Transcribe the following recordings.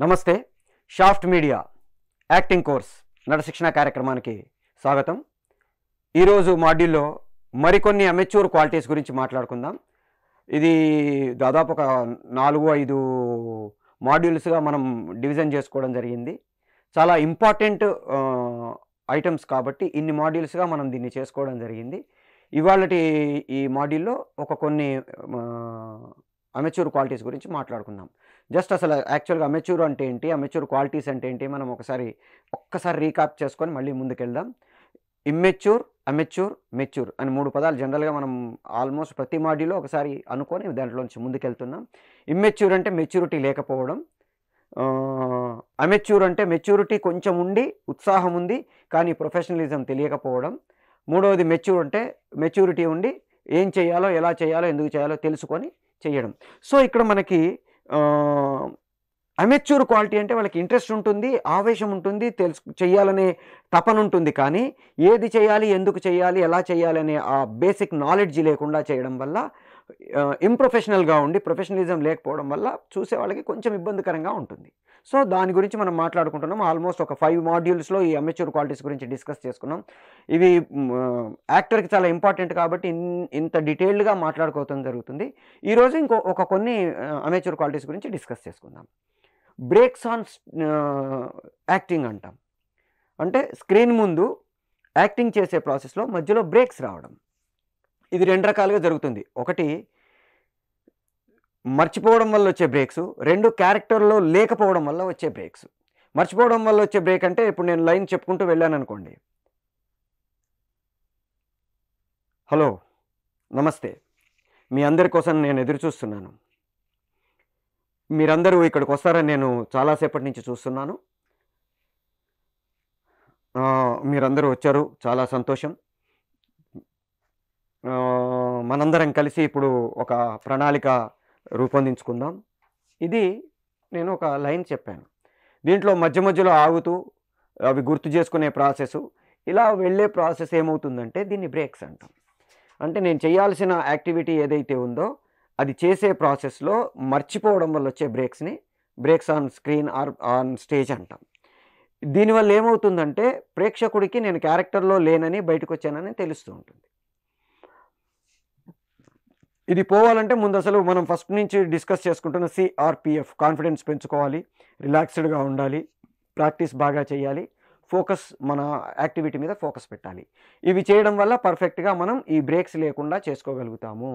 నమస్తే. Shaft media acting course నరశిక్షణ కార్యక్రమానికి స్వాగతం. ఈరోజు మాడ్యూల్లో మరికొన్ని అమెచ్యూర్ క్వాలిటీస్ గురించి మాట్లాడుకుందాం. ఇది దాదాపు ఒక 4-5 మాడ్యూల్స్గా మనం డివిజన్ చేసుకోవడం జరిగింది. చాలా ఇంపార్టెంట్ ఐటమ్స్ కాబట్టి ఇన్ని మాడ్యూల్స్గా మనం దీన్ని చేసుకోవడం జరిగింది. ఇవాళటి ఈ మాడ్యూల్లో కొన్ని అమెచ్యూర్ క్వాలిటీస్ గురించి మాట్లాడుకుందాం. జస్ట్ అసలు యాక్చువల్గా అమెచ్యూర్ అంటే ఏంటి, అమెచ్యూర్ క్వాలిటీస్ అంటే ఏంటి, మనం ఒక్కసారి రీకాప్ చేసుకొని మళ్ళీ ముందుకెళ్దాం. ఇమ్మెచ్యూర్, అమెచ్యూర్, మెచ్యూర్ అని 3 పదాలు జనరల్గా మనం ఆల్మోస్ట్ ప్రతి మాడ్యూల్లో ఒకసారి అనుకొని దాంట్లోంచి ముందుకెళ్తున్నాం. ఇమ్మెచ్యూర్ అంటే మెచ్యూరిటీ లేకపోవడం, అమెచ్యూర్ అంటే మెచ్యూరిటీ కొంచెం ఉండి ఉత్సాహం ఉంది కానీ ప్రొఫెషనలిజం తెలియకపోవడం. మూడవది మెచ్యూర్ అంటే మెచ్యూరిటీ ఉండి ఏం చేయాలో, ఎలా చేయాలో, ఎందుకు చేయాలో తెలుసుకొని చేయడం. సో ఇక్కడ మనకి అమెచ్యూర్ క్వాలిటీ అంటే వాళ్ళకి ఇంట్రెస్ట్ ఉంటుంది, ఆవేశం ఉంటుంది, చేయాలనే తపన ఉంటుంది, కానీ ఏది చేయాలి, ఎందుకు చేయాలి, ఎలా చేయాలి అనే ఆ బేసిక్ నాలెడ్జ్ లేకుండా చేయడం వల్ల ఇంప్రొఫెషనల్గా ఉండి ప్రొఫెషనలిజం లేకపోవడం వల్ల చూసే వాళ్ళకి కొంచెం ఇబ్బందికరంగా ఉంటుంది. సో దాని గురించి మనం మాట్లాడుకుంటున్నాం. ఆల్మోస్ట్ ఒక 5 మాడ్యూల్స్లో ఈ అమెచ్యూర్ క్వాలిటీస్ గురించి డిస్కస్ చేసుకున్నాం. ఇవి యాక్టర్కి చాలా ఇంపార్టెంట్ కాబట్టి ఇంత డీటెయిల్డ్గా మాట్లాడుకోవడం జరుగుతుంది. ఈరోజు కొన్ని అమెచ్యూర్ క్వాలిటీస్ గురించి డిస్కస్ చేసుకుందాం. బ్రేక్స్ ఆన్ యాక్టింగ్ అంటాం. అంటే స్క్రీన్ ముందు యాక్టింగ్ చేసే ప్రాసెస్లో మధ్యలో బ్రేక్స్ రావడం. ఇది 2 రకాలుగా జరుగుతుంది. ఒకటి మర్చిపోవడం వల్ల వచ్చే బ్రేక్స్, 2 క్యారెక్టర్లో లేకపోవడం వల్ల వచ్చే బ్రేక్స్. మర్చిపోవడం వల్ల వచ్చే బ్రేక్ అంటే ఇప్పుడు నేను లైన్ చెప్పుకుంటూ వెళ్ళాను అనుకోండి, హలో, నమస్తే, మీ అందరి కోసం నేను ఎదురు చూస్తున్నాను, మీరందరూ ఇక్కడికి వస్తారని నేను చాలాసేపటి నుంచి చూస్తున్నాను, మీరందరూ వచ్చారు, చాలా సంతోషం, మనందరం కలిసి ఇప్పుడు ఒక ప్రణాళిక రూపొందించుకుందాం. ఇది నేను ఒక లైన్ చెప్పాను. దీంట్లో మధ్యలో ఆగుతూ అవి గుర్తు చేసుకునే ప్రాసెస్, ఇలా వెళ్ళే ప్రాసెస్ ఏమవుతుందంటే దీన్ని బ్రేక్స్ అంటాం. అంటే నేను చేయాల్సిన యాక్టివిటీ ఏదైతే ఉందో అది చేసే ప్రాసెస్లో మర్చిపోవడం వల్ల వచ్చే బ్రేక్స్ని breaks on screen or on stage అంటాం. దీనివల్ల ఏమవుతుందంటే ప్రేక్షకుడికి నేను క్యారెక్టర్లో లేనని, బయటకు వచ్చానని తెలుస్తూ ఉంటుంది. ఇది పోవాలంటే ముందు అసలు మనం ఫస్ట్ నుంచి డిస్కస్ చేసుకుంటున్న CRPF, కాన్ఫిడెన్స్ పెంచుకోవాలి, రిలాక్స్డ్గా ఉండాలి, ప్రాక్టీస్ బాగా చేయాలి, ఫోకస్ మన యాక్టివిటీ మీద ఫోకస్ పెట్టాలి. ఇవి చేయడం వల్ల పర్ఫెక్ట్గా మనం ఈ బ్రేక్స్ లేకుండా చేసుకోగలుగుతాము.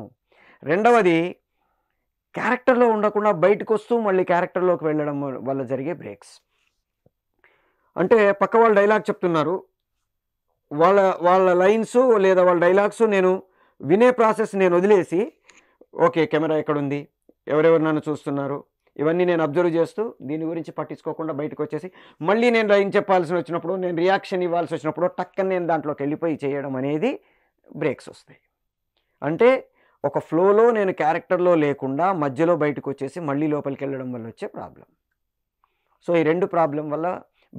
రెండవది క్యారెక్టర్లో ఉండకుండా బయటకు వస్తూ మళ్ళీ క్యారెక్టర్లోకి వెళ్ళడం వల్ల జరిగే బ్రేక్స్. అంటే పక్క వాళ్ళు డైలాగ్ చెప్తున్నారు, వాళ్ళ లైన్స్ లేదా వాళ్ళ డైలాగ్స్ నేను వినే ప్రాసెస్ నేను వదిలేసి, ఓకే కెమెరా ఎక్కడుంది, ఎవరెవరు నన్ను చూస్తున్నారు, ఇవన్నీ నేను అబ్జర్వ్ చేస్తూ దీని గురించి పట్టించుకోకుండా బయటకు వచ్చేసి మళ్ళీ నేను లైన్ చెప్పాల్సి వచ్చినప్పుడు, నేను రియాక్షన్ ఇవ్వాల్సి వచ్చినప్పుడు టక్కని నేను దాంట్లోకి వెళ్ళిపోయి చేయడం అనేది బ్రేక్స్ వస్తాయి. అంటే ఒక ఫ్లోలో నేను క్యారెక్టర్లో లేకుండా మధ్యలో బయటకు వచ్చేసి మళ్ళీ లోపలికి వెళ్ళడం వల్ల వచ్చే ప్రాబ్లం. సో ఈ 2 ప్రాబ్లం వల్ల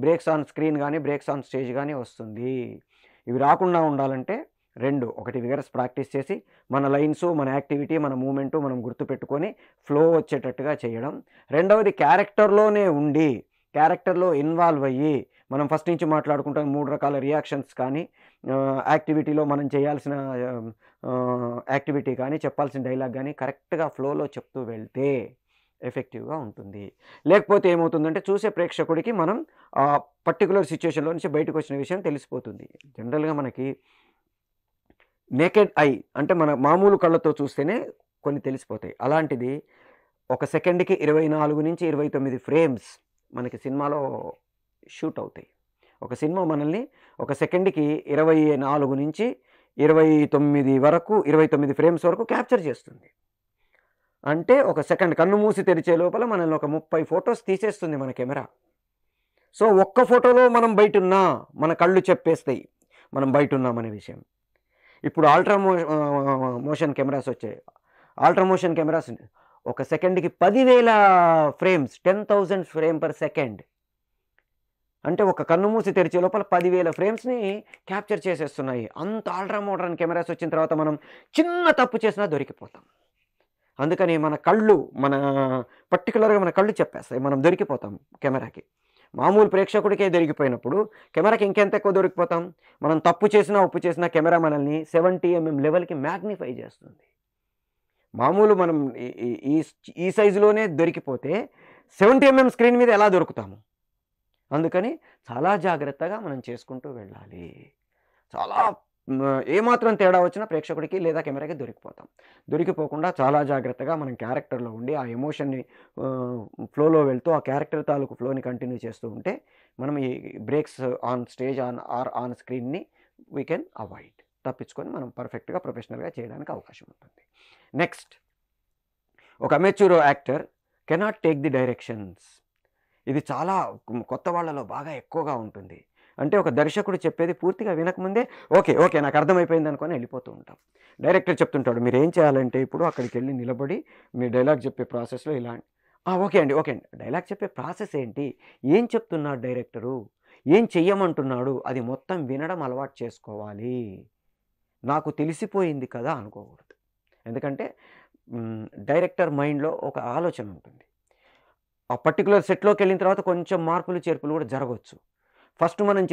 బ్రేక్స్ ఆన్ స్క్రీన్ కానీ బ్రేక్స్ ఆన్ స్టేజ్ కానీ వస్తుంది. ఇవి రాకుండా ఉండాలంటే 2, ఒకటి విగరస్ ప్రాక్టీస్ చేసి మన లైన్స్, మన యాక్టివిటీ, మన మూమెంటు మనం గుర్తుపెట్టుకొని ఫ్లో వచ్చేటట్టుగా చేయడం. రెండవది క్యారెక్టర్లోనే ఉండి క్యారెక్టర్లో ఇన్వాల్వ్ అయ్యి మనం ఫస్ట్ నుంచి మాట్లాడుకుంటాం 3 రకాల రియాక్షన్స్ కానీ, యాక్టివిటీలో మనం చేయాల్సిన యాక్టివిటీ కానీ, చెప్పాల్సిన డైలాగ్ కానీ కరెక్ట్గా ఫ్లోలో చెప్తూ వెళ్తే ఎఫెక్టివ్గా ఉంటుంది. లేకపోతే ఏమవుతుందంటే చూసే ప్రేక్షకుడికి మనం ఆ పర్టికులర్ సిచ్యువేషన్లో నుంచి బయటకు వచ్చిన విషయం తెలిసిపోతుంది. జనరల్గా మనకి నేకెడ్ ఐ అంటే మన మామూలు కళ్ళతో చూస్తేనే కొన్ని తెలిసిపోతాయి. అలాంటిది ఒక సెకండ్కి 24 నుంచి 29 ఫ్రేమ్స్ మనకి సినిమాలో షూట్ అవుతాయి. ఒక సినిమా మనల్ని ఒక సెకండ్కి 24 నుంచి 29 ఫ్రేమ్స్ వరకు క్యాప్చర్ చేస్తుంది. అంటే ఒక సెకండ్ కన్ను మూసి తెరిచే లోపల మనల్ని ఒక 30 ఫొటోస్ తీసేస్తుంది మన కెమెరా. సో ఒక్క ఫోటోలో మనం బయటున్నా మన కళ్ళు చెప్పేస్తాయి మనం బయట ఉన్నామనే విషయం. ఇప్పుడు అల్ట్రా మోషన్ కెమెరాస్ వచ్చాయి. అల్ట్రా మోషన్ కెమెరాస్ ఒక సెకండ్కి 10,000 ఫ్రేమ్స్, 10,000 ఫ్రేమ్ పర్ సెకండ్. అంటే ఒక కన్ను మూసి తెరిచే లోపల 10,000 ఫ్రేమ్స్ని క్యాప్చర్ చేసేస్తున్నాయి. అంత అల్ట్రా మోడర్న్ కెమెరాస్ వచ్చిన తర్వాత మనం చిన్న తప్పు చేసినా దొరికిపోతాం. అందుకని మన కళ్ళు పర్టికులర్గా మన కళ్ళు చెప్పేస్తాయి, మనం దొరికిపోతాం కెమెరాకి. మామూలు ప్రేక్షకుడికే దొరికిపోయినప్పుడు కెమెరాకి ఇంకెంత ఎక్కువ దొరికిపోతాం. మనం తప్పు చేసినా ఒప్పు చేసినా కెమెరా మనల్ని 70 mm లెవెల్కి మ్యాగ్నిఫై చేస్తుంది. మామూలు మనం ఈ సైజులోనే దొరికిపోతే 70 mm స్క్రీన్ మీద ఎలా దొరుకుతాము? అందుకని చాలా జాగ్రత్తగా మనం చేసుకుంటూ వెళ్ళాలి. చాలా ఏమాత్రం తేడా వచ్చినా ప్రేక్షకుడికి లేదా కెమెరాకి దొరికిపోకుండా చాలా జాగ్రత్తగా మనం క్యారెక్టర్లో ఉండి ఆ ఎమోషన్ని ఫ్లోలో వెళ్తూ ఆ క్యారెక్టర్ తాలూకు ఫ్లోని కంటిన్యూ చేస్తూ ఉంటే మనం ఈ బ్రేక్స్ ఆన్ స్టేజ్ ఆన్ స్క్రీన్ని వీ కెన్ అవాయిడ్, తప్పించుకొని మనం పర్ఫెక్ట్గా ప్రొఫెషనల్గా చేయడానికి అవకాశం ఉంటుంది. నెక్స్ట్, ఒక amateur actor cannot take the directions. ఇది చాలా కొత్త వాళ్ళలో బాగా ఎక్కువగా ఉంటుంది. అంటే ఒక దర్శకుడు చెప్పేది పూర్తిగా వినకముందే ఓకే నాకు అర్థమైపోయింది అనుకొని వెళ్ళిపోతూ ఉంటాం. డైరెక్టర్ చెప్తుంటాడు, మీరు ఏం చేయాలంటే ఇప్పుడు అక్కడికి వెళ్ళి నిలబడి మీ డైలాగ్ చెప్పే ప్రాసెస్లో ఇలా ఓకే అండి డైలాగ్ చెప్పే ప్రాసెస్ ఏంటి, ఏం చెప్తున్నాడు డైరెక్టరు, ఏం చెయ్యమంటున్నాడు, అది మొత్తం వినడం అలవాటు చేసుకోవాలి. నాకు తెలిసిపోయింది కదా అనుకోకూడదు. ఎందుకంటే డైరెక్టర్ మైండ్లో ఒక ఆలోచన ఉంటుంది. ఆ పర్టికులర్ సెట్లోకి వెళ్ళిన తర్వాత కొంచెం మార్పులు చేర్పులు కూడా జరగవచ్చు. ఫస్ట్ మనం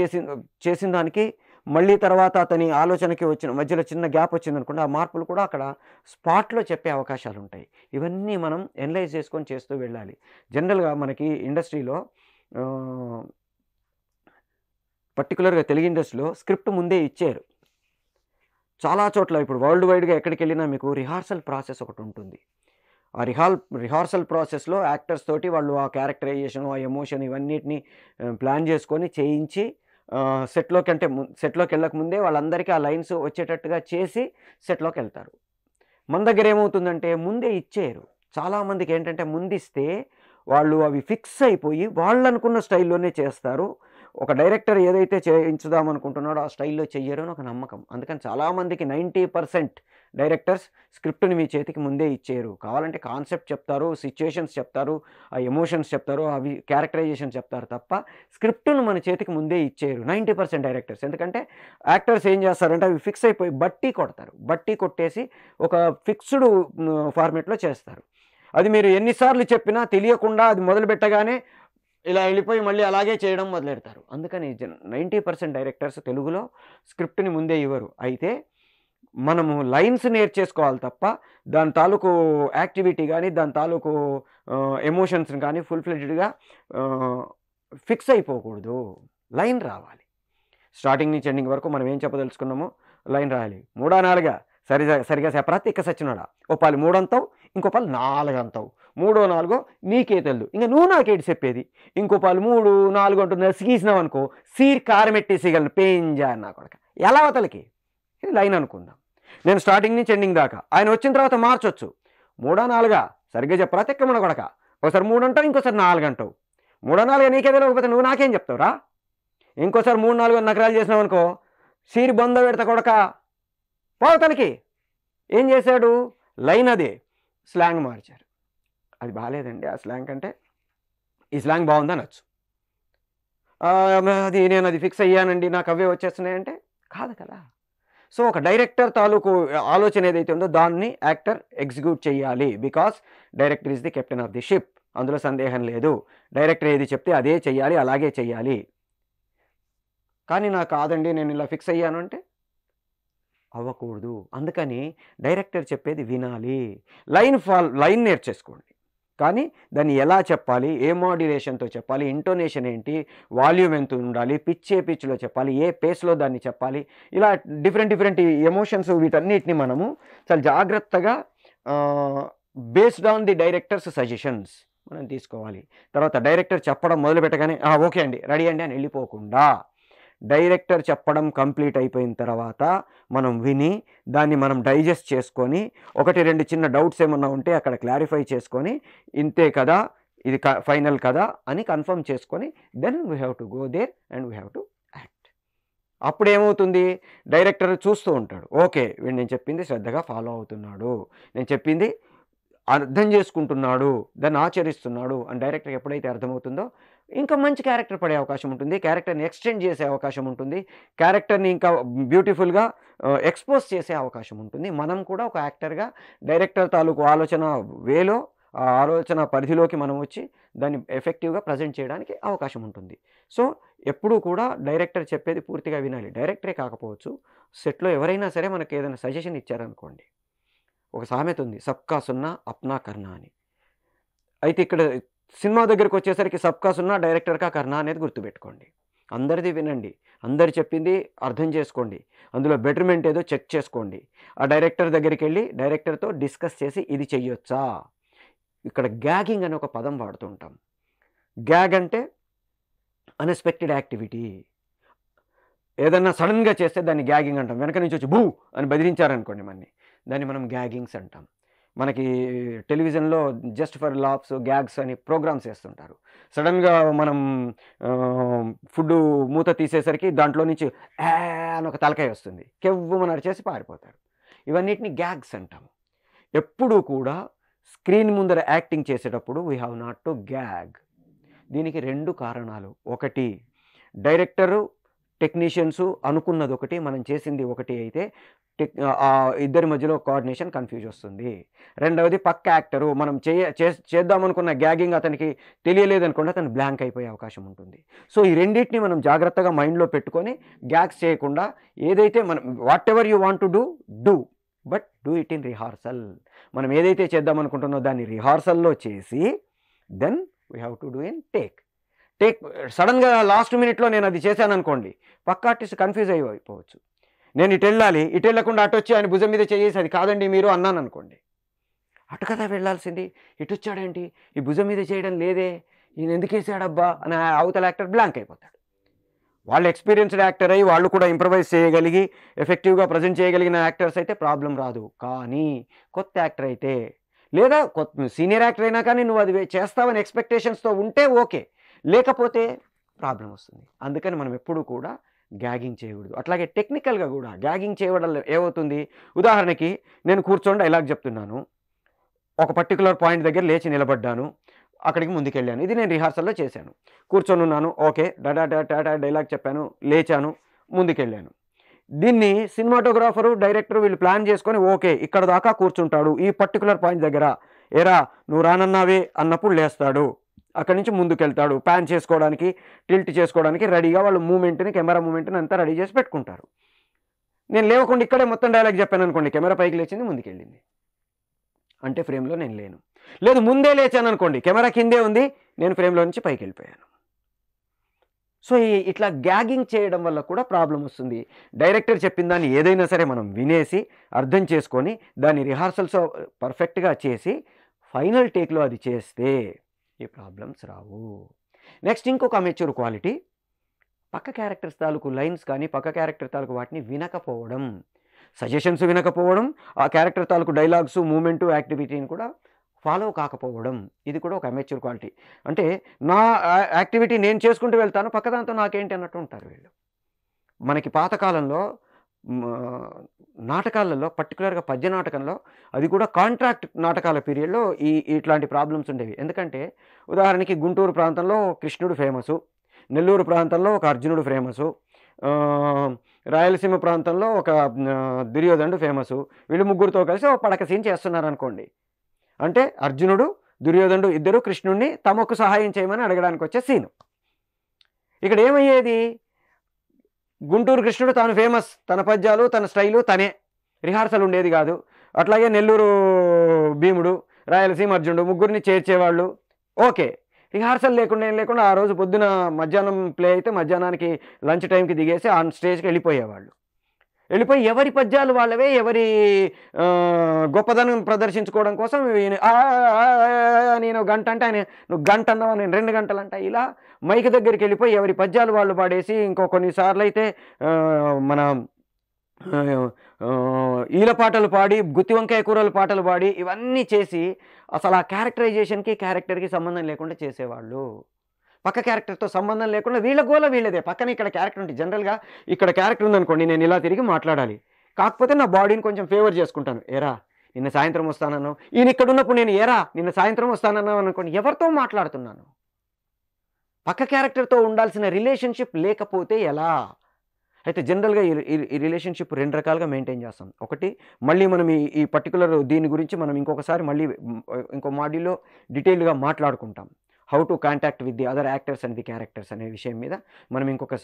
చేసిన దానికి మళ్ళీ తర్వాత అతని ఆలోచనకి వచ్చిన మధ్యలో చిన్న గ్యాప్ వచ్చిందనుకోండి, ఆ మార్పులు కూడా అక్కడ స్పాట్లో చెప్పే అవకాశాలు ఉంటాయి. ఇవన్నీ మనం ఎనలైజ్ చేసుకొని చేస్తూ వెళ్ళాలి. జనరల్గా మనకి ఇండస్ట్రీలో పర్టికులర్గా తెలుగు ఇండస్ట్రీలో స్క్రిప్ట్ ముందే ఇచ్చారు. చాలా చోట్ల ఇప్పుడు వరల్డ్ వైడ్గా ఎక్కడికి వెళ్ళినా మీకు రిహార్సల్ ప్రాసెస్ ఒకటి ఉంటుంది. ఆ రిహార్సల్ ప్రాసెస్లో యాక్టర్స్ తోటి వాళ్ళు ఆ క్యారెక్టరైజేషన్, ఆ ఎమోషన్ ఇవన్నిటిని ప్లాన్ చేసుకొని చేయించి సెట్లోకి వెళ్ళక ముందే వాళ్ళందరికీ ఆ లైన్స్ వచ్చేటట్టుగా చేసి సెట్లోకి వెళ్తారు. మన దగ్గర ఏమవుతుందంటే ముందే ఇచ్చేయరు. చాలామందికి ఏంటంటే ముందిస్తే వాళ్ళు అవి ఫిక్స్ అయిపోయి వాళ్ళు అనుకున్న స్టైల్లోనే చేస్తారు. ఒక డైరెక్టర్ ఏదైతే చేయించుదామనుకుంటున్నాడో ఆ స్టైల్లో చెయ్యరు అని ఒక నమ్మకం. అందుకని చాలామందికి 90% డైరెక్టర్స్ స్క్రిప్ట్ని మీ చేతికి ముందే ఇచ్చేయరు. కావాలంటే కాన్సెప్ట్ చెప్తారు, సిచ్యుయేషన్స్ చెప్తారు, ఆ ఎమోషన్స్ చెప్తారు, అవి క్యారెక్టరైజేషన్ చెప్తారు తప్ప స్క్రిప్ట్ను మన చేతికి ముందే ఇచ్చేయరు 90% డైరెక్టర్స్. ఎందుకంటే యాక్టర్స్ ఏం చేస్తారంటే అవి ఫిక్స్ అయిపోయి బట్టి కొడతారు. బట్టి కొట్టేసి ఒక ఫిక్స్డ్ ఫార్మేట్లో చేస్తారు. అది మీరు ఎన్నిసార్లు చెప్పినా తెలియకుండా అది మొదలుపెట్టగానే ఇలా వెళ్ళిపోయి మళ్ళీ అలాగే చేయడం మొదలెడతారు. అందుకని 90% డైరెక్టర్స్ తెలుగులో స్క్రిప్ట్ని ముందే ఇవ్వరు. అయితే మనము లైన్స్ నేర్చేసుకోవాలి తప్ప దాని తాలూకు యాక్టివిటీ కానీ దాని తాలూకు ఎమోషన్స్ని కానీ ఫుల్ ఫ్లెడ్జ్డ్గా ఫిక్స్ అయిపోకూడదు. లైన్ రావాలి. స్టార్టింగ్ నుంచి ఎండింగ్ వరకు మనం ఏం చెప్పదలుచుకున్నామో లైన్ రాయాలి. 3 4 సరిగా చెప్పరా తిక్క సచ్చినోడా, ఓ పాలు 3 అంతావు, ఇంకో పాలు 4 అంతావు, 3 4 నీకే తెలుదు, ఇంకా నువ్వు నాకేటి చెప్పేది, ఇంకో పాలు 3 4 అంటున్నా సిగీసినావు అనుకో, సీర్ కారం ఎట్టేసేయగలను పెంజా నా కొడక. ఎలా అవతలకి ఇది లైన్ అనుకుందాం. నేను స్టార్టింగ్ నుంచి ఎండింగ్ దాకా, ఆయన వచ్చిన తర్వాత మార్చొచ్చు. 3 4 సరిగ్గా చెప్పరా తిక్కమన కొడక, ఒకసారి 3 అంటావు, ఇంకోసారి 4 అంటావు. 3 4 నీకే తెలియకపోతే నువ్వు నాకేం చెప్తావురా. ఇంకోసారి 3 4 నకరాలు చేసినావు అనుకో, సీరి బొంద పెడతా కొడక పోతలకి. ఏం చేశాడు, లైన్ అదే, స్లాంగ్ మార్చారు. అది బాగాలేదండి. ఆ స్లాంగ్ కంటే ఈ స్లాంగ్ బాగుంది అనొచ్చు. నేను అది ఫిక్స్ అయ్యానండి, నాకు అవే వచ్చేస్తున్నాయంటే కాదు కదా. సో ఒక డైరెక్టర్ తాలూకు ఆలోచన ఏదైతే ఉందో దాన్ని యాక్టర్ ఎగ్జిక్యూట్ చేయాలి. Because director is the captain of the ship, అందులో సందేహం లేదు. డైరెక్టర్ ఏది చెప్తే అదే చెయ్యాలి, అలాగే చెయ్యాలి. కానీ నాకు కాదండి నేను ఇలా ఫిక్స్ అయ్యాను అంటే అవ్వకూడదు. అందుకని డైరెక్టర్ చెప్పేది వినాలి. లైన్ నేర్చేసుకోండి, కానీ దాన్ని ఎలా చెప్పాలి, ఏ మాడ్యులేషన్తో చెప్పాలి, ఇంటోనేషన్ ఏంటి, వాల్యూమ్ ఎంత ఉండాలి, ఏ పిచ్లో చెప్పాలి, ఏ పేస్లో దాన్ని చెప్పాలి, ఇలా డిఫరెంట్ ఎమోషన్స్ వీటన్నిటిని మనము చాలా జాగ్రత్తగా based on the directors suggestions మనం తీసుకోవాలి. తర్వాత డైరెక్టర్ చెప్పడం మొదలు పెట్టగానే ఓకే అండి రెడీ అండి అని వెళ్ళిపోకుండా డైరెక్టర్ చెప్పడం కంప్లీట్ అయిపోయిన తర్వాత మనం విని దాన్ని మనం డైజెస్ట్ చేసుకొని 1-2 చిన్న డౌట్స్ ఏమన్నా ఉంటే అక్కడ క్లారిఫై చేసుకొని ఇంతే కదా ఇది ఫైనల్ కదా అని కన్ఫర్మ్ చేసుకొని then we have to go there and we have to act. అప్పుడు ఏమవుతుంది, డైరెక్టర్ చూస్తూ ఉంటాడు, ఓకే వీడు నేను చెప్పింది శ్రద్ధగా ఫాలో అవుతున్నాడు, నేను చెప్పింది అర్థం చేసుకుంటున్నాడు, దాన్ని ఆచరిస్తున్నాడు అని డైరెక్టర్‌కి ఎప్పుడైతే అర్థమవుతుందో, ఇంకా మంచి క్యారెక్టర్ పడే అవకాశం ఉంటుంది. క్యారెక్టర్‌ని ఎక్స్‌టెండ్ చేసే అవకాశం ఉంటుంది. క్యారెక్టర్‌ని ఇంకా బ్యూటిఫుల్‌గా ఎక్స్‌పోజ్ చేసే అవకాశం ఉంటుంది. మనం కూడా ఒక యాక్టర్‌గా డైరెక్టర్ తాలూకు ఆలోచన వేలో, ఆ ఆలోచన పరిధిలోకి మనం వచ్చి దాన్ని ఎఫెక్టివ్‌గా ప్రజెంట్ చేయడానికి అవకాశం ఉంటుంది. సో, ఎప్పుడూ కూడా డైరెక్టర్ చెప్పేది పూర్తిగా వినాలి. డైరెక్టరే కాకపోవచ్చు, సెట్‌లో ఎవరైనా సరే మనకేదైనా సజెషన్ ఇచ్చారనుకోండి. ఒక సామెత ఉంది. 'సబ్కా సున్నా అప్నా కర్నా' అని. అయితే ఇక్కడ సినిమా దగ్గరికొచ్చేసరికి 'సబ్కా సున్నా డైరెక్టర్ కా కర్నా' అనేది గుర్తుపెట్టుకోండి. అందరిది వినండి. అందరు చెప్పింది అర్థం చేసుకోండి. అందులో బెటర్‌మెంట్ ఏదో చెక్ చేసుకోండి. ఆ డైరెక్టర్ దగ్గరికెళ్ళి డైరెక్టర్‌తో డిస్కస్ చేసి ఇది చెయ్యొచ్చా? ఇక్కడ గ్యాగింగ్ అనే ఒక పదం వాడుతూ ఉంటాం. గ్యాగ్ అంటే అన్‌ఎక్స్‌పెక్టెడ్ యాక్టివిటీ. ఏదన్నా సడెన్‌గా చేస్తే దాన్ని గ్యాగింగ్ అంటాం. వెనక నుంచి వచ్చి బూ అని బెదిరించారనుకోండి మనని. దాన్ని మనం గ్యాగింగ్స్ అంటాం. మనకి టెలివిజన్‌లో జస్ట్ ఫర్ లాఫ్స్, గ్యాగ్స్ అని ప్రోగ్రామ్స్ ఏస్తుంటారు. సడెన్‌గా మనం ఫుడ్డు మూత తీసేసరికి దాంట్లో నుంచి అని ఒక తలకాయ వస్తుంది. కెవ్వుమని అరిచేసి పారిపోతారు. ఇవన్నిటిని గ్యాగ్స్ అంటాము. ఎప్పుడూ కూడా స్క్రీన్ ముందర యాక్టింగ్ చేసేటప్పుడు we have not to gag. దీనికి 2 కారణాలు. ఒకటి డైరెక్టరు, టెక్నీషియన్సు అనుకున్నదొకటి, మనం చేసింది ఒకటి అయితే ఇద్దరి మధ్యలో కోఆర్డినేషన్ కన్‌ఫ్యూజ్ వస్తుంది. రెండవది పక్క యాక్టరు మనం చేద్దామనుకున్న గ్యాగింగ్ అతనికి తెలియలేదనుకోండి, అతను బ్లాంక్ అయిపోయే అవకాశం ఉంటుంది. సో, ఈ రెండిటిని మనం జాగ్రత్తగా మైండ్‌లో పెట్టుకొని గ్యాగ్స్ చేయకుండా ఏదైతే మనం whatever you want to do. But do it in rehearsal. మనం ఏదైతే చేద్దామనుకుంటున్నో దాన్ని రిహార్సల్‌లో చేసి then we have to do in take. సడెన్‌గా లాస్ట్ మినిట్‌లో నేను అది చేశాననుకోండి, పక్క ఆర్టిస్ట్ కన్‌ఫ్యూజ్ అయిపోవచ్చు. నేను ఇటెళ్ళాలి, ఇటెళ్ళకుండా అటొచ్చి ఆయన భుజం మీద చేయేసి అది కాదండి మీరు అన్నాననుకోండి. అటు కదా వెళ్ళాల్సింది, ఇటొచ్చాడేంటి, ఈ భుజం మీద చేయడం లేదే, ఈయన ఎందుకేసాడబ్బా అని అవతల యాక్టర్ బ్లాంక్ అయిపోతాడు. వాళ్ళు ఎక్స్‌పీరియన్స్‌డ్ యాక్టర్ అయ్యి వాళ్ళు కూడా ఇంప్రవైజ్ చేయగలిగి ఎఫెక్టివ్‌గా ప్రజెంట్ చేయగలిగిన యాక్టర్స్ అయితే ప్రాబ్లమ్ రాదు. కానీ కొత్త యాక్టర్ అయితే లేదా సీనియర్ యాక్టర్ అయినా కానీ నువ్వు అది చేస్తావని ఎక్స్‌పెక్టేషన్స్‌తో ఉంటే ఓకే. లేకపోతే ప్రాబ్లమ్ వస్తుంది. అందుకని మనం ఎప్పుడూ కూడా గ్యాగింగ్ చేయకూడదు. అట్లాగే టెక్నికల్‌గా కూడా గ్యాగింగ్ చేయడం వల్ల ఏమవుతుంది, ఉదాహరణకి నేను కూర్చొని డైలాగ్ చెప్తున్నాను. ఒక పర్టిక్యులర్ పాయింట్ దగ్గర లేచి నిలబడ్డాను. అక్కడికి ముందుకెళ్ళాను. ఇది నేను రిహార్సల్‌లో చేశాను. కూర్చొనున్నాను. ఓకే. డాడా టాటా డైలాగ్ చెప్పాను. లేచాను. ముందుకెళ్ళాను. దీన్ని సినిమాటోగ్రాఫరు, డైరెక్టర్ వీళ్ళు ప్లాన్ చేసుకొని ఓకే. ఇక్కడ దాకా కూర్చుంటాడు. ఈ పర్టిక్యులర్ పాయింట్ దగ్గర ఏరా నువ్వు రానన్నావే అన్నప్పుడు లేస్తాడు. అక్కడి నుంచి ముందుకెళ్తాడు. పాన్ చేసుకోవడానికి, టిల్ట్ చేసుకోవడానికి రెడీగా వాళ్ళు మూవ్‌మెంట్‌ని, కెమెరా మూవ్‌మెంట్‌ని అంతా రెడీ చేసి పెట్టుకుంటారు. నేను లేవకుండా ఇక్కడే మొత్తం డైలాగ్ చెప్పాననుకోండి, కెమెరా పైకి లేచింది, ముందుకెళ్ళింది. అంటే ఫ్రేమ్‌లో నేను లేను. లేదు ముందే లేచాననుకోండి, కెమెరా కిందే ఉంది, నేను ఫ్రేమ్‌లో నుంచి పైకెళ్ళిపోయాను. సో, ఇట్లా గ్యాగింగ్ చేయడం వల్ల కూడా ప్రాబ్లమ్ వస్తుంది. డైరెక్టర్ చెప్పిన దాన్ని ఏదైనా సరే మనం వినేసి, అర్థం చేసుకొని, దాన్ని రిహార్సల్స్ పర్ఫెక్ట్‌గా చేసి, ఫైనల్ టేక్‌లో అది చేస్తే ఈ ప్రాబ్లమ్స్ రావు. నెక్స్ట్ ఇంకొక అమెచ్యూర్ క్వాలిటీ, పక్క క్యారెక్టర్స్ తాలూకు లైన్స్ కానీ, పక్క క్యారెక్టర్ తాలూకు వాటిని వినకపోవడం. సజెషన్స్ వినకపోవడం, ఆ క్యారెక్టర్ తాలూకు డైలాగ్సు, మూవ్‌మెంటు, యాక్టివిటీని కూడా ఫాలో కాకపోవడం. ఇది కూడా ఒక అమెచ్యూర్ క్వాలిటీ. అంటే నా యాక్టివిటీ నేను చేసుకుంటూ వెళ్తాను, పక్కదాంతో నాకేంటి అన్నట్టు ఉంటారు వీళ్ళు. మనకి పాతకాలంలో నాటకాలలో పర్టిక్యులర్‌గా పద్య నాటకంలో, అది కూడా కాంట్రాక్ట్ నాటకాల పీరియడ్‌లో ఇట్లాంటి ప్రాబ్లమ్స్ ఉండేవి. ఎందుకంటే ఉదాహరణకి గుంటూరు ప్రాంతంలో కృష్ణుడు ఫేమసు, నెల్లూరు ప్రాంతంలో ఒక అర్జునుడు ఫేమసు, రాయలసీమ ప్రాంతంలో ఒక దుర్యోధనుడు ఫేమసు. వీళ్ళు ముగ్గురితో కలిసి ఒక పడక సీన్ చేస్తున్నారనుకోండి. అంటే అర్జునుడు, దుర్యోధనుడు ఇద్దరు కృష్ణుడిని తమకు సహాయం చేయమని అడగడానికి వచ్చే సీను. ఇక్కడ ఏమయ్యేది, గుంటూరు కృష్ణుడు తాను ఫేమస్, తన పద్యాలు, తన స్టైలు తనే. రిహార్సల్ ఉండేది కాదు. అట్లాగే నెల్లూరు భీముడు, రాయలసీమ అర్జునుడు ముగ్గురిని చేర్చేవాళ్ళు. ఓకే. రిహార్సల్ లేకుండా ఏం లేకుండా ఆ రోజు పొద్దున మధ్యాహ్నం ప్లే అయితే మధ్యాహ్నానికి లంచ్ టైంకి దిగేసి ఆన్ స్టేజ్‌కి వెళ్ళిపోయేవాళ్ళు. వెళ్ళిపోయి ఎవరి పద్యాలు వాళ్ళవే, ఎవరి గొప్పదనం ప్రదర్శించుకోవడం కోసం నేను గంట అంటే ఆయన నువ్వు గంట అన్నావా నేను 2 గంటలంట. ఇలా మైక్ దగ్గరికి వెళ్ళిపోయి ఎవరి పద్యాలు వాళ్ళు పాడేసి, ఇంకో కొన్నిసార్లు అయితే మన ఈల పాటలు పాడి, గుత్తి వంకాయ కూరల పాటలు పాడి, ఇవన్నీ చేసి అసలు ఆ క్యారెక్టరైజేషన్‌కి, క్యారెక్టర్‌కి సంబంధం లేకుండా చేసేవాళ్ళు. పక్క క్యారెక్టర్‌తో సంబంధం లేకుండా వీళ్ళ గోల వీళ్ళదే. పక్కన ఇక్కడ క్యారెక్టర్ ఉంటుంది. జనరల్‌గా ఇక్కడ క్యారెక్టర్ ఉందనుకోండి, నేను ఇలా తిరిగి మాట్లాడాలి. కాకపోతే నా బాడీని కొంచెం ఫేవర్ చేసుకుంటాను. ఏరా నిన్న సాయంత్రం వస్తానన్నావు, ఈయన ఇక్కడ ఉన్నప్పుడు నేను ఏరా నిన్న సాయంత్రం వస్తానన్నావు అనుకోండి, ఎవరితో మాట్లాడుతున్నాను? పక్క క్యారెక్టర్తో ఉండాల్సిన రిలేషన్షిప్ లేకపోతే ఎలా? అయితే జనరల్‌గా ఈ రిలేషన్షిప్ 2 రకాలుగా మెయింటైన్ చేస్తాం. ఒకటి, మళ్ళీ మనం ఈ పర్టిక్యులర్ దీని గురించి మనం ఇంకొకసారి మళ్ళీ ఇంకో మాడ్యూల్‌లో డీటెయిల్డ్‌గా మాట్లాడుకుంటాం. How to contact with the other actors and the characters అనే విషయం మీద మనం ఇంకొక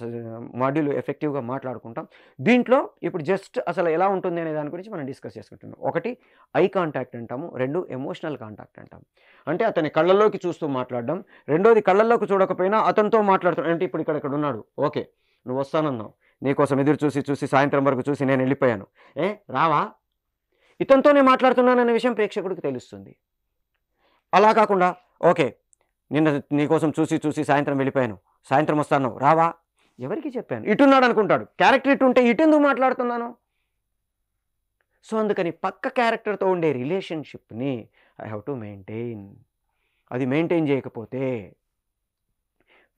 మాడ్యూల్ ఎఫెక్టివ్‌గా మాట్లాడుకుంటాం. దీంట్లో ఇప్పుడు జస్ట్ అసలు ఎలా ఉంటుంది అనే దాని గురించి మనం డిస్కస్ చేసుకుంటున్నాం. ఒకటి ఐ కాంటాక్ట్ అంటాము. 2 ఎమోషనల్ కాంటాక్ట్ అంటాం. అంటే అతని కళ్ళల్లోకి చూస్తూ మాట్లాడడం. రెండోది కళ్ళల్లోకి చూడకపోయినా అతనితో మాట్లాడుతున్నాం. అంటే ఇప్పుడు ఇక్కడ ఉన్నాడు. ఓకే. నువ్వు వస్తానన్నావు. నీకోసం ఎదురు చూసి సాయంత్రం వరకు చూసి నేను వెళ్ళిపోయాను. రావా? ఇతనితోనే మాట్లాడుతున్నాననే విషయం ప్రేక్షకుడికి తెలుస్తుంది. అలా కాకుండా ఓకే. నిన్న నీకోసం చూసి సాయంత్రం వెళ్ళిపోయాను. సాయంత్రం వస్తాను. రావా? ఎవరికి చెప్పాను? ఇటున్నాడు అనుకుంటాడు. క్యారెక్టర్ ఇటుంటే ఇటెందుకు మాట్లాడుతున్నాను? సో అందుకని పక్క క్యారెక్టర్తో ఉండే రిలేషన్షిప్‌ని ఐ హావ్ టు మెయింటైన్. అది మెయింటైన్ చేయకపోతే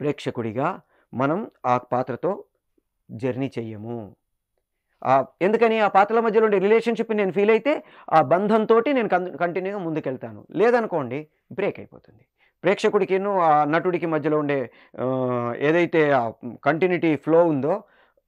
ప్రేక్షకుడిగా మనం ఆ పాత్రతో జర్నీ చెయ్యము. ఎందుకని ఆ పాత్రల మధ్యలో ఉండే రిలేషన్షిప్ నేను ఫీల్ అయితే ఆ బంధంతోటి నేను కంటిన్యూగా ముందుకెళ్తాను. లేదనుకోండి బ్రేక్ అయిపోతుంది. ప్రేక్షకుడికిను ఆ నటుడికి మధ్యలో ఉండే ఏదైతే ఆ కంటిన్యూటీ ఫ్లో ఉందో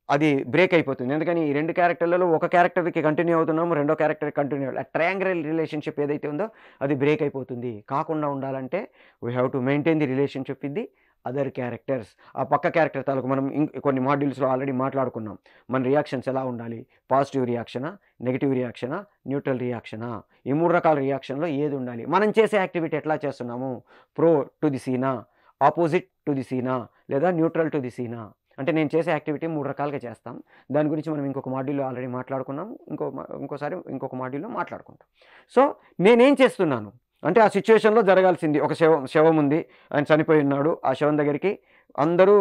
అది బ్రేక్ అయిపోతుంది. ఎందుకని ఈ 2 క్యారెక్టర్లలో ఒక క్యారెక్టర్‌కి కంటిన్యూ అవుతున్నాము. రెండో క్యారెక్టర్‌కి కంటిన్యూ ఆ ట్రయాంగిల్ రిలేషన్షిప్ ఏదైతే ఉందో అది బ్రేక్ అయిపోతుంది. కాకుండా ఉండాలంటే we have to maintain the relationship with the other characters. ఆ పక్క క్యారెక్టర్ తాలూకు మనం కొన్ని మాడ్యూల్స్‌లో ఆల్రెడీ మాట్లాడుకున్నాం. మన రియాక్షన్స్ ఎలా ఉండాలి? పాజిటివ్ రియాక్షనా? నెగెటివ్ రియాక్షనా? న్యూట్రల్ రియాక్షనా? ఈ 3 రకాల రియాక్షన్‌లో ఏది ఉండాలి? మనం చేసే యాక్టివిటీ ఎట్లా చేస్తున్నాము? ప్రో టు ది సీనా? ఆపోజిట్ టు ది సీనా? లేదా న్యూట్రల్ టు ది సీనా? అంటే నేను చేసే యాక్టివిటీ 3 రకాలుగా చేస్తాం. దాని గురించి మనం ఇంకొక మాడ్యూల్‌లో ఆల్రెడీ మాట్లాడుకున్నాం. ఇంకోసారి ఇంకొక మాడ్యూల్‌లో మాట్లాడుకుంటాం. సో నేనేం చేస్తున్నాను? అంటే ఆ సిట్యుయేషన్‌లో జరగాల్సింది ఒక శవం ఉంది. ఆయన చనిపోయి ఉన్నాడు. ఆ శవం దగ్గరికి అందరూ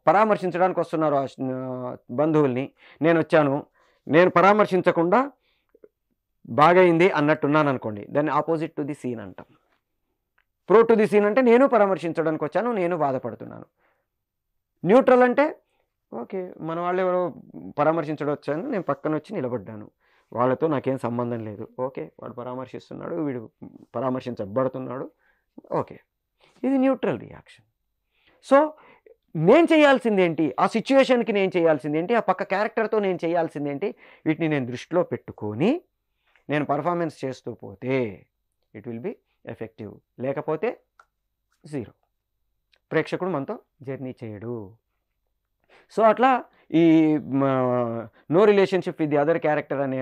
పరామర్శించడానికి వస్తున్నారు బంధువుల్ని. నేనొచ్చాను. నేను పరామర్శించకుండా బాగయింది అన్నట్టున్నాననుకోండి. దాన్ని ఆపోజిట్ టు ది సీన్ అంటాం. ప్రో టు ది సీన్ అంటే నేను పరామర్శించడానికి వచ్చాను. నేను బాధపడుతున్నాను. న్యూట్రల్ అంటే ఓకే. మన వాళ్ళెవరో పరామర్శించడం వచ్చాను. నేను పక్కనొచ్చి నిలబడ్డాను. వాళ్ళతో నాకేం సంబంధం లేదు. ఓకే. వాడు పరామర్శిస్తున్నాడు. వీడు పరామర్శించబడుతున్నాడు. ఓకే. ఇది న్యూట్రల్ రియాక్షన్. సో నేను చేయాల్సిందేంటి? ఆ సిట్యుయేషన్‌కి నేను చేయాల్సిందేంటి? ఆ పక్క క్యారెక్టర్‌తో నేను చేయాల్సిందేంటి? వీటిని నేను దృష్టిలో పెట్టుకొని నేను పెర్ఫార్మెన్స్ చేస్తూ పోతే ఇట్ విల్ బి ఎఫెక్టివ్. లేకపోతే జీరో. ప్రేక్షకుడు మనతో జర్నీ చేయడు. సో అట్లా ఈ no relationship with the other character అనే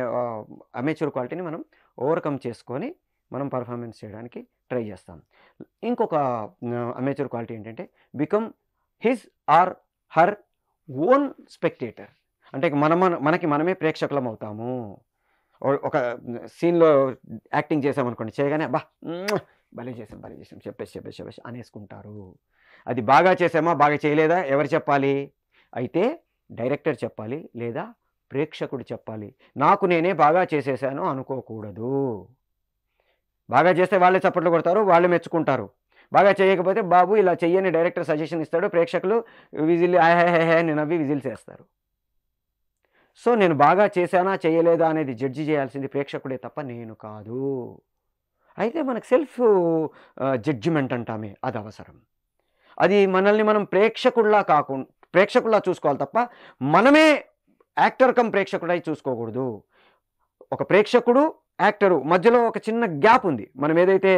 అమేచ్యూర్ క్వాలిటీని మనం ఓవర్‌కమ్ చేసుకొని మనం పెర్ఫార్మెన్స్ చేయడానికి ట్రై చేస్తాం. ఇంకొక అమేచ్యూర్ క్వాలిటీ ఏంటంటే become his or her own spectator. అంటే మనకి మనమే ప్రేక్షకులం అవుతాము. ఒక సీన్‌లో యాక్టింగ్ చేసామనుకోండి, చేయగానే అబ్బా! భలే చేసాం చెప్పేసి అనేసుకుంటారు. అది బాగా చేసామా? బాగా చేయలేదా? ఎవరు చెప్పాలి? అయితే డైరెక్టర్ చెప్పాలి. లేదా ప్రేక్షకుడు చెప్పాలి. నాకు నేనే బాగా చేసేసాను అనుకోకూడదు. బాగా చేస్తే వాళ్ళే చప్పట్లు కొడతారు. వాళ్ళే మెచ్చుకుంటారు. బాగా చేయకపోతే బాబు ఇలా చెయ్యని డైరెక్టర్ సజెషన్ ఇస్తాడు. ప్రేక్షకులు విజిల్ హే అని నవ్వి విజిల్స్ ఏస్తారు. సో నేను బాగా చేశానా? చేయలేదా? అనేది జడ్జి చేయాల్సింది ప్రేక్షకుడే తప్ప నేను కాదు. అయితే మనకు సెల్ఫ్ జడ్జిమెంట్ అంటామే అది అవసరం. అది మనల్ని మనం ప్రేక్షకుల్లా చూసుకోవాలి తప్ప మనమే యాక్టర్ కమ్ ప్రేక్షకుడై చూసుకోకూడదు. ఒక ప్రేక్షకుడు, యాక్టరు మధ్యలో ఒక చిన్న గ్యాప్ ఉంది. మనం ఏదైతే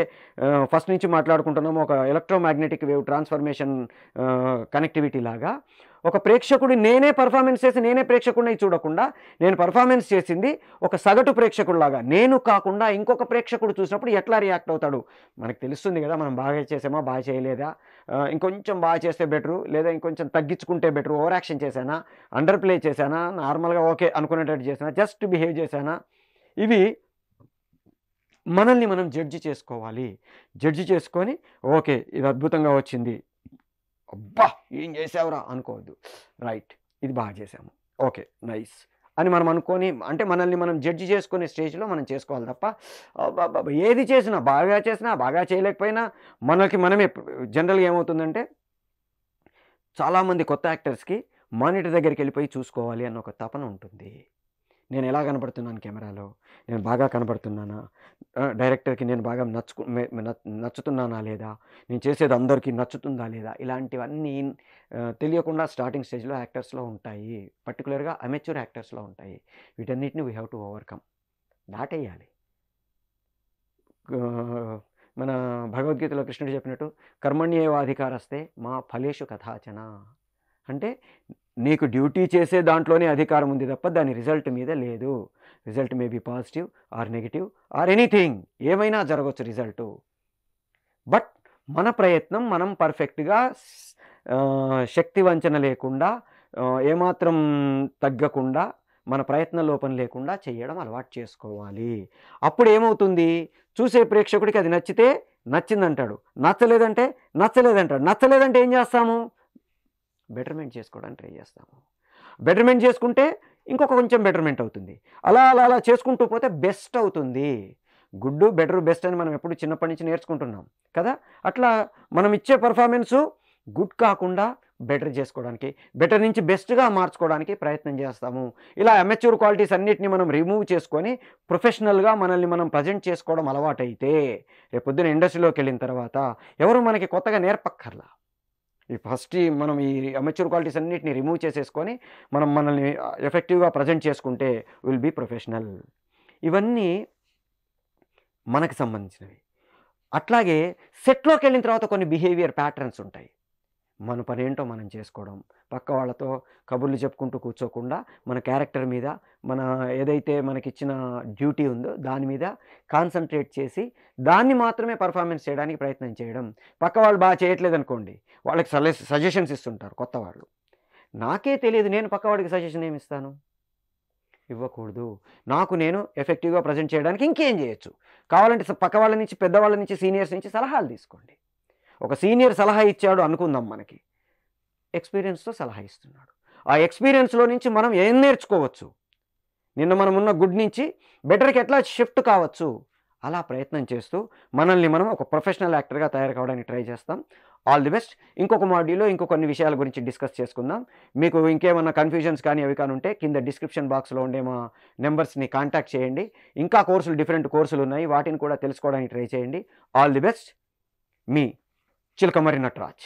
ఫస్ట్ నుంచి మాట్లాడుకుంటున్నామో ఒక ఎలక్ట్రోమాగ్నెటిక్ వేవ్ ట్రాన్స్ఫర్మేషన్ కనెక్టివిటీ లాగా ఒక ప్రేక్షకుడు నేనే పెర్ఫార్మెన్స్ చేసి నేనే ప్రేక్షకుడిని చూడకుండా నేను పెర్ఫార్మెన్స్ చేసింది ఒక సగటు ప్రేక్షకుడిలాగా నేను కాకుండా ఇంకొక ప్రేక్షకుడు చూసినప్పుడు ఎట్లా రియాక్ట్ అవుతాడు మనకు తెలుస్తుంది కదా. మనం బాగా చేసామా? బాగా చేయలేదా? ఇంకొంచెం బాగా చేస్తే బెటరు, లేదా ఇంకొంచెం తగ్గించుకుంటే బెటరు, ఓవర్ యాక్షన్ చేశానా? అండర్ ప్లే చేశానా? నార్మల్‌గా ఓకే అనుకునేటట్టు చేశానా? జస్ట్ బిహేవ్ చేశానా? ఇవి మనల్ని మనం జడ్జి చేసుకోవాలి. జడ్జి చేసుకొని ఓకే. ఇది అద్భుతంగా వచ్చింది. అబ్బా! ఏం చేసావురా అనుకోవద్దు. రైట్. ఇది బాగా చేసాము. ఓకే. నైస్. అని మనం అనుకోని అంటే మనల్ని మనం జడ్జి చేసుకునే స్టేజ్‌లో మనం చేసుకోవాలి తప్ప అబ్బబ్బబ్బా! ఏది చేసినా బాగా చేసినా, బాగా చేయలేకపోయినా మనకి మనమే జనరల్‌గా ఏమవుతుందంటే చాలామంది కొత్త యాక్టర్స్‌కి మానిటర్ దగ్గరికెళ్ళిపోయి చూసుకోవాలి అన్న ఒక తపన ఉంటుంది. నేను ఎలా కనపడుతున్నాను కెమెరాలో, నేను బాగా కనపడుతున్నానా, డైరెక్టర్కి నేను బాగా నచ్చుతున్నానా లేదా, నేను చేసేది అందరికీ నచ్చుతుందా లేదా, ఇలాంటివన్నీ తెలియకుండా స్టార్టింగ్ స్టేజ్లో యాక్టర్స్లో ఉంటాయి. పర్టికులర్గా అమెచ్యూర్ యాక్టర్స్లో ఉంటాయి. వీటన్నిటిని వీ హ్యావ్ టు ఓవర్కమ్, దాటేయాలి. మన భగవద్గీతలో కృష్ణుడు చెప్పినట్టు కర్మణ్యేవాధికారస్తే మా ఫలేషు కథాచన, అంటే నీకు డ్యూటీ చేసే దాంట్లోనే అధికారం ఉంది తప్ప దాని రిజల్ట్ మీద లేదు. Result may be positive or negative or anything, ఏమైనా జరగవచ్చు రిజల్టు. బట్ మన ప్రయత్నం మనం పర్ఫెక్ట్గా శక్తి వంచన లేకుండా, ఏమాత్రం తగ్గకుండా, మన ప్రయత్న లోపం లేకుండా చేయడం అలవాటు చేసుకోవాలి. అప్పుడు ఏమవుతుంది, చూసే ప్రేక్షకుడికి అది నచ్చితే నచ్చిందంటాడు, నచ్చలేదంటే నచ్చలేదంటాడు. నచ్చలేదంటే ఏం చేస్తాము, బెటర్మెంట్ చేసుకోవడానికి ట్రై చేస్తాము. బెటర్మెంట్ చేసుకుంటే ఇంకొక కొంచెం బెటర్మెంట్ అవుతుంది. అలా అలా అలా చేసుకుంటూ పోతే బెస్ట్ అవుతుంది. గుడ్, బెటర్, బెస్ట్ అని మనం ఎప్పుడు చిన్నప్పటి నుంచి నేర్చుకుంటున్నాం కదా. అట్లా మనం ఇచ్చే పర్ఫార్మెన్సు గుడ్ కాకుండా బెటర్ చేసుకోవడానికి, బెటర్ నుంచి బెస్ట్గా మార్చుకోవడానికి ప్రయత్నం చేస్తాము. ఇలా అమెచ్యూర్ క్వాలిటీస్ అన్నిటిని మనం రిమూవ్ చేసుకొని ప్రొఫెషనల్గా మనల్ని మనం ప్రజెంట్ చేసుకోవడం అలవాటైతే రేపొద్దున ఇండస్ట్రీలోకి వెళ్ళిన తర్వాత ఎవరు మనకి కొత్తగా నేర్పక్కర్లా. ఈ ఫస్ట్ మనం ఈ అమెచ్యూర్ క్వాలిటీస్ అన్నిటిని రిమూవ్ చేసేసుకొని మనం మనల్ని ఎఫెక్టివ్గా ప్రజెంట్ చేసుకుంటే విల్ బీ ప్రొఫెషనల్. ఇవన్నీ మనకు సంబంధించినవి. అట్లాగే సెట్లోకి వెళ్ళిన తర్వాత కొన్ని బిహేవియర్ ప్యాటర్న్స్ ఉంటాయి. మన పని ఏంటో మనం చేసుకోవడం, పక్క వాళ్ళతో కబుర్లు చెప్పుకుంటూ కూర్చోకుండా మన క్యారెక్టర్ మీద, మన ఏదైతే మనకిచ్చిన డ్యూటీ ఉందో దాని మీద కాన్సన్ట్రేట్ చేసి దాన్ని మాత్రమే పర్ఫార్మెన్స్ చేయడానికి ప్రయత్నం చేయడం. పక్క వాళ్ళు బాగా చేయట్లేదు అనుకోండి, వాళ్ళకి సజెషన్స్ ఇస్తుంటారు కొత్త వాళ్ళు. నాకే తెలియదు, నేను పక్కవాడికి సజెషన్ ఏమి ఇస్తాను, ఇవ్వకూడదు. నాకు నేను ఎఫెక్టివ్గా ప్రజెంట్ చేయడానికి ఇంకేం చేయొచ్చు, కావాలంటే పక్క వాళ్ళ నుంచి, పెద్దవాళ్ళ నుంచి, సీనియర్స్ నుంచి సలహాలు తీసుకోండి. ఒక సీనియర్ సలహా ఇచ్చాడు అనుకుందాం, మనకి ఎక్స్పీరియన్స్తో సలహా ఇస్తున్నాడు. ఆ ఎక్స్పీరియన్స్లో నుంచి మనం ఏం నేర్చుకోవచ్చు, నిన్న మనం ఉన్న గుడ్ నుంచి బెటర్కి ఎట్లా షిఫ్ట్ కావచ్చు, అలా ప్రయత్నం చేస్తూ మనల్ని మనం ఒక ప్రొఫెషనల్ యాక్టర్గా తయారు కావడానికి ట్రై చేస్తాం. All the best. ఇంకొక మాడ్యూల్లో ఇంకొన్ని విషయాల గురించి డిస్కస్ చేసుకుందాం. మీకు ఇంకేమన్నా కన్ఫ్యూజన్స్ కానీ అవి కానీ ఉంటే కింద డిస్క్రిప్షన్ బాక్స్లో ఉండే మా నెంబర్స్ని కాంటాక్ట్ చేయండి. ఇంకా కోర్సులు, డిఫరెంట్ కోర్సులు ఉన్నాయి, వాటిని కూడా తెలుసుకోవడానికి ట్రై చేయండి. All the best. Me Chilakamarri Nataraj.